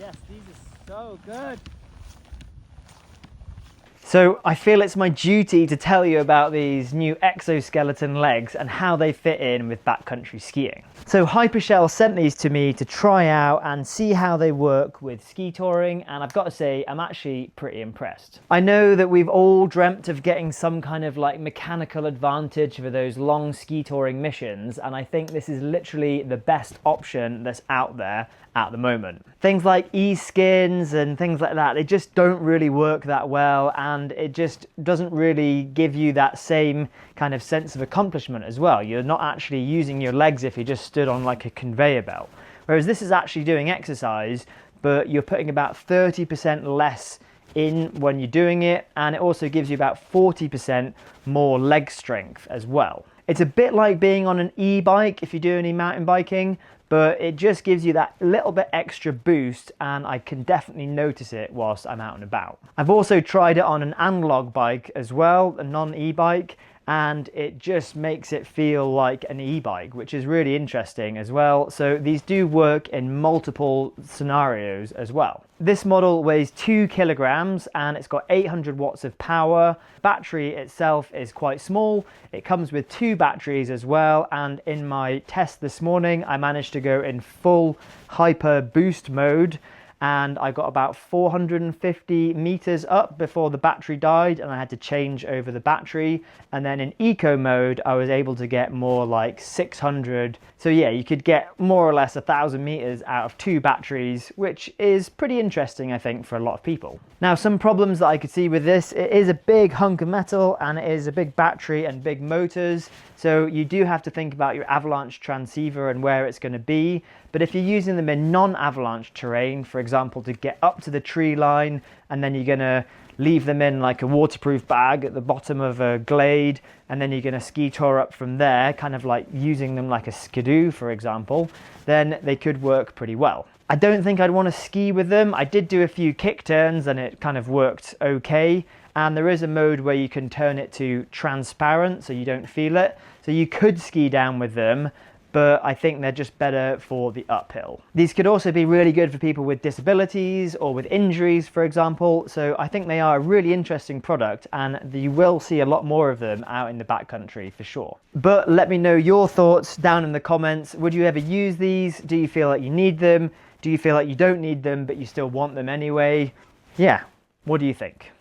Yes, these are so good. So I feel it's my duty to tell you about these new exoskeleton legs and how they fit in with backcountry skiing. So Hypershell sent these to me to try out and see how they work with ski touring, and I've got to say I'm actually pretty impressed. I know that we've all dreamt of getting some kind of like mechanical advantage for those long ski touring missions, and I think this is literally the best option that's out there at the moment. Things like e-skins and things like that, they just don't really work that well, and it just doesn't really give you that same kind of sense of accomplishment as well. You're not actually using your legs if you just stood on like a conveyor belt. Whereas this is actually doing exercise, but you're putting about 30% less in when you're doing it, and it also gives you about 40% more leg strength as well. It's a bit like being on an e-bike if you do any mountain biking, but it just gives you that little bit extra boost, and I can definitely notice it whilst I'm out and about. I've also tried it on an analog bike as well, a non-e-bike, and it just makes it feel like an e-bike, which is really interesting as well. So these do work in multiple scenarios as well. This model weighs 2 kilograms and it's got 800 watts of power. Battery itself is quite small. It comes with 2 batteries as well, and in my test this morning I managed to go in full hyper boost mode, and I got about 450 meters up before the battery died and I had to change over the battery. And then in eco mode I was able to get more like 600. So yeah, you could get more or less 1,000 meters out of 2 batteries, which is pretty interesting I think for a lot of people. Now, some problems that I could see with this: it is a big hunk of metal and it is a big battery and big motors, so you do have to think about your avalanche transceiver and where it's going to be. But if you're using them in non-avalanche terrain, for example to get up to the tree line, and then you're going to leave them in like a waterproof bag at the bottom of a glade, and then you're going to ski tour up from there, kind of like using them like a skidoo for example, then they could work pretty well. I don't think I'd want to ski with them. I did do a few kick turns and it kind of worked okay, and there is a mode where you can turn it to transparent so you don't feel it, so you could ski down with them, but I think they're just better for the uphill. These could also be really good for people with disabilities or with injuries, for example, so I think they are a really interesting product, and you will see a lot more of them out in the backcountry for sure. But let me know your thoughts down in the comments. Would you ever use these? Do you feel like you need them? Do you feel like you don't need them but you still want them anyway? Yeah, what do you think?